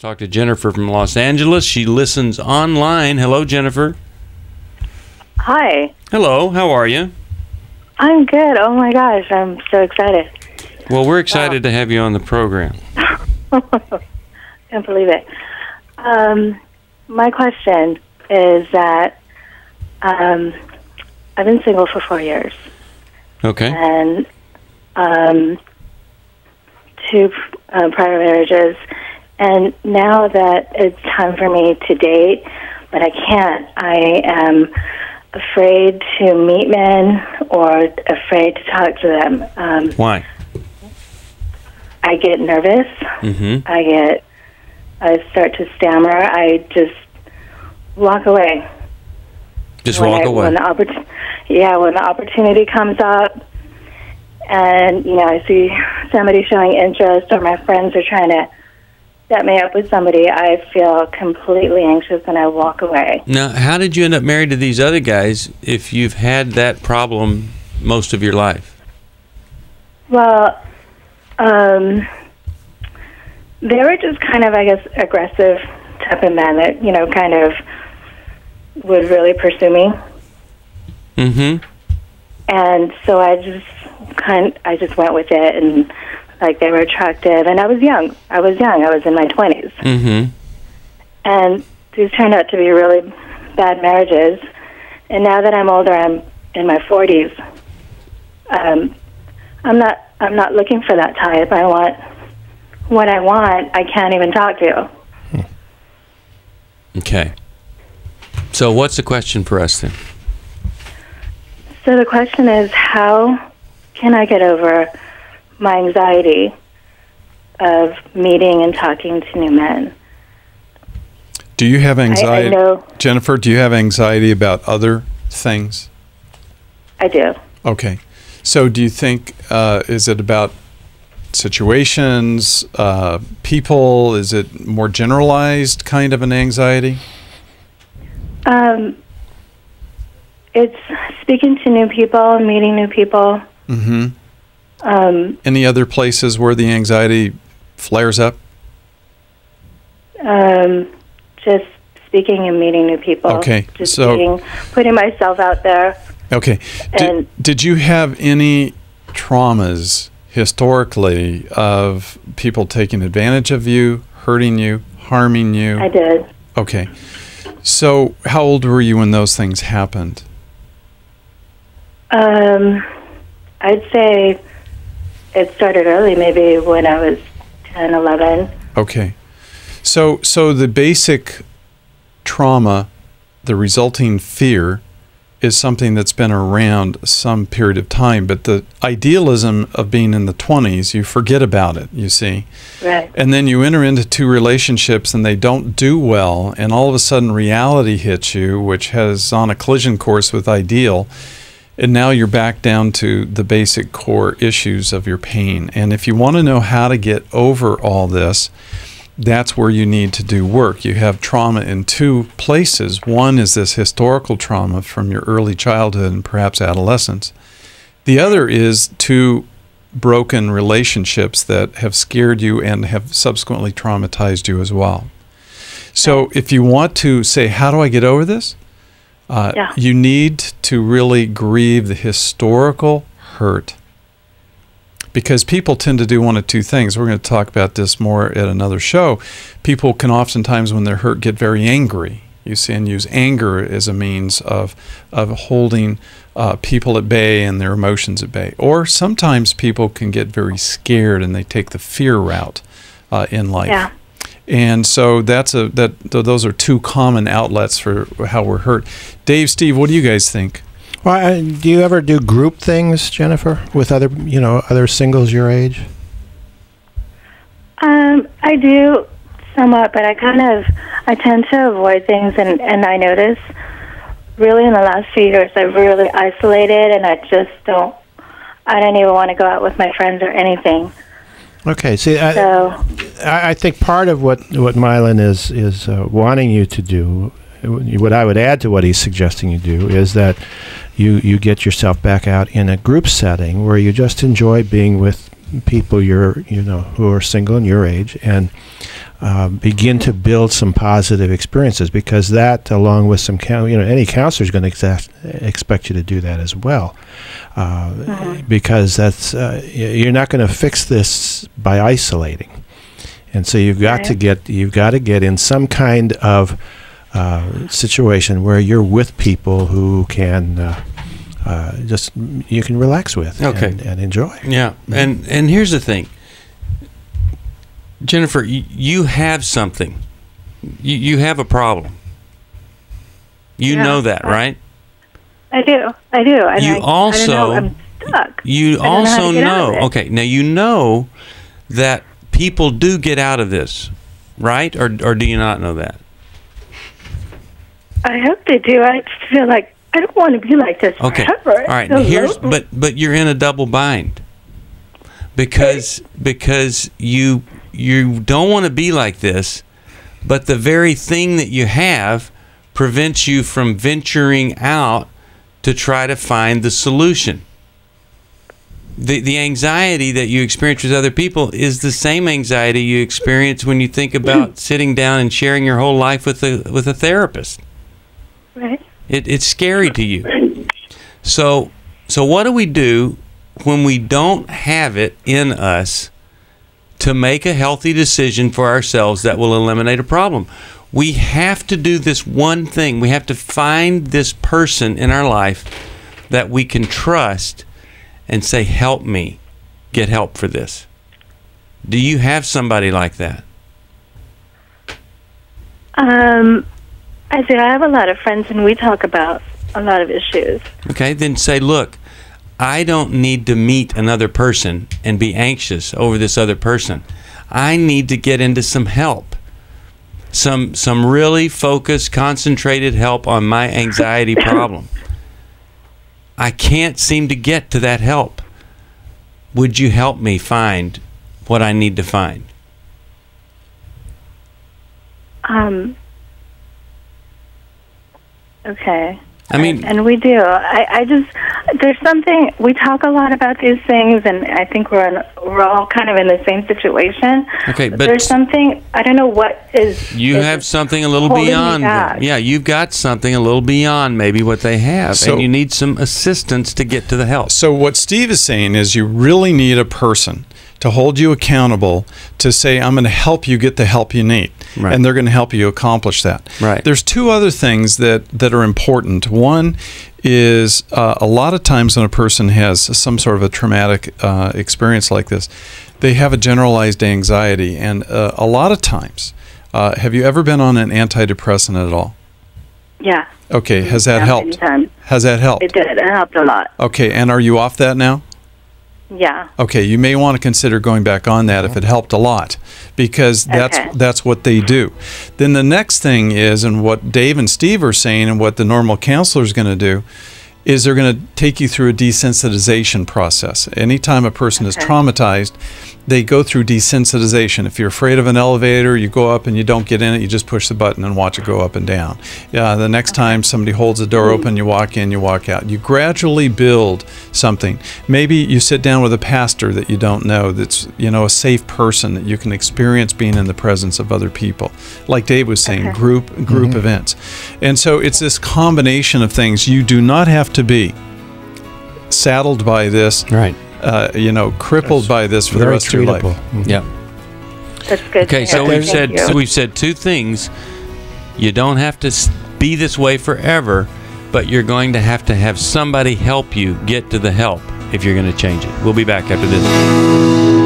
Talk to Jennifer from Los Angeles. She listens online. Hello, Jennifer. Hi. Hello. How are you? I'm good. Oh my gosh, I'm so excited. Well, we're excited to have you on the program. Can't believe it. My question is that I've been single for 4 years. Okay. And two prior marriages. And now that it's time for me to date, but I can't. I am afraid to meet men or afraid to talk to them. Why? I get nervous. Mm-hmm. I start to stammer. I just walk away. Just walk away. When the opportunity comes up, and I see somebody showing interest, or my friends are trying to set me up with somebody, I feel completely anxious and I walk away. Now, how did you end up married to these other guys if you've had that problem most of your life? Well, they were just kind of, I guess, aggressive type of men that, kind of would really pursue me. Mm-hmm. And so I just went with it, and they were attractive, and I was young. I was in my 20s. Mm-hmm. And these turned out to be really bad marriages. And now that I'm older, I'm in my 40s. I'm not looking for that type. I want what I want. I can't even talk to. Okay. So what's the question for us then? So the question is, how can I get over my anxiety of meeting and talking to new men? Do you have anxiety, I know, Jennifer? Do you have anxiety about other things? I do. Okay. So do you think, is it about situations, people? Is it more generalized kind of an anxiety? It's speaking to new people, meeting new people. Mm-hmm. Any other places where the anxiety flares up? Just speaking and meeting new people. Okay. Just putting myself out there. Okay. Did you have any traumas historically of people taking advantage of you, hurting you, harming you? I did. Okay. So how old were you when those things happened? I'd say it started early, maybe when I was 10, 11. Okay. So the basic trauma, the resulting fear, is something that's been around some period of time, but the idealism of being in the 20s, you forget about it, you see. Right. And then you enter into two relationships and they don't do well, and all of a sudden reality hits you, which has on a collision course with ideal, and now you're back down to the basic core issues of your pain. And if you want to know how to get over all this, that's where you need to do work. You have trauma in two places. One is this historical trauma from your early childhood and perhaps adolescence. The other is two broken relationships that have scared you and have subsequently traumatized you as well. So if you want to say, how do I get over this? You need to really grieve the historical hurt. Because people tend to do one of two things. We're going to talk about this more at another show. People can oftentimes, when they're hurt, get very angry. You see, and use anger as a means of holding people at bay and their emotions at bay. Or sometimes people can get very scared and they take the fear route in life. Yeah. And so those are two common outlets for how we're hurt. Dave, Steve, what do you guys think? Well, do you ever do group things, Jennifer, with other singles your age? I do somewhat, but I tend to avoid things, and I notice really in the last few years I've really isolated, and I don't even want to go out with my friends or anything. Okay, see, I think part of what Mylan is wanting you to do, what I would add to what he's suggesting you do, is that you get yourself back out in a group setting where you just enjoy being with people who are single and your age, and begin to build some positive experiences, because that, along with some, any counselor is going to expect you to do that as well, because that's you're not going to fix this by isolating, and so you've got to get in some kind of situation where you're with people who can you can relax with and enjoy. Yeah, and here's the thing. Jennifer, you have something. You have a problem. You know that, right? I do. And you also I don't know, I'm stuck. You also know. Okay, now you know that people do get out of this, right? Or do you not know that? I hope they do. I just feel like I don't want to be like this forever. All right. But you're in a double bind because you don't want to be like this, but the very thing that you have prevents you from venturing out to try to find the solution. The anxiety that you experience with other people is the same anxiety you experience when you think about sitting down and sharing your whole life with a therapist. Right. It's scary to you. So what do we do when we don't have it in us to make a healthy decision for ourselves that will eliminate a problem? We have to do this one thing. We have to find this person in our life that we can trust and say, help me get help for this. Do you have somebody like that? I do. I have a lot of friends, and we talk about a lot of issues. Okay, then say, look, I don't need to meet another person and be anxious over this other person. I need to get into some help. Some really focused, concentrated help on my anxiety problem. I can't seem to get to that help. Would you help me find what I need to find? Okay. I mean, and we do. I just, there's something, we talk a lot about these things, and I think we're all kind of in the same situation. Okay, but there's something, I don't know what is. You have something a little beyond. Yeah, you've got something a little beyond maybe what they have, and you need some assistance to get to the help. So what Steve is saying is you really need a person to hold you accountable, to say, I'm going to help you get the help you need. Right. And they're going to help you accomplish that. Right. There's two other things that are important. One is a lot of times when a person has some sort of a traumatic experience like this, they have a generalized anxiety. And a lot of times, have you ever been on an antidepressant at all? Yeah. Okay. Has that helped? Has that helped? It did. It helped a lot. Okay. And are you off that now? Yeah. Okay, you may want to consider going back on that if it helped a lot, because that's what they do. Then the next thing is, and what Dave and Steve are saying, and what the normal counselor is going to do, is they're going to take you through a desensitization process. Anytime a person is traumatized, they go through desensitization. If you're afraid of an elevator, you go up and you don't get in it, you just push the button and watch it go up and down. The next time somebody holds the door open, you walk in, you walk out. You gradually build something. Maybe you sit down with a pastor that you don't know, that's a safe person that you can experience being in the presence of other people. Like Dave was saying, group events. And so it's this combination of things. You do not have to be saddled by this. Right. Crippled by this for the rest of your life. Yeah. That's good. Okay, so we've said two things. You don't have to be this way forever, but you're going to have somebody help you get to the help if you're going to change it. We'll be back after this.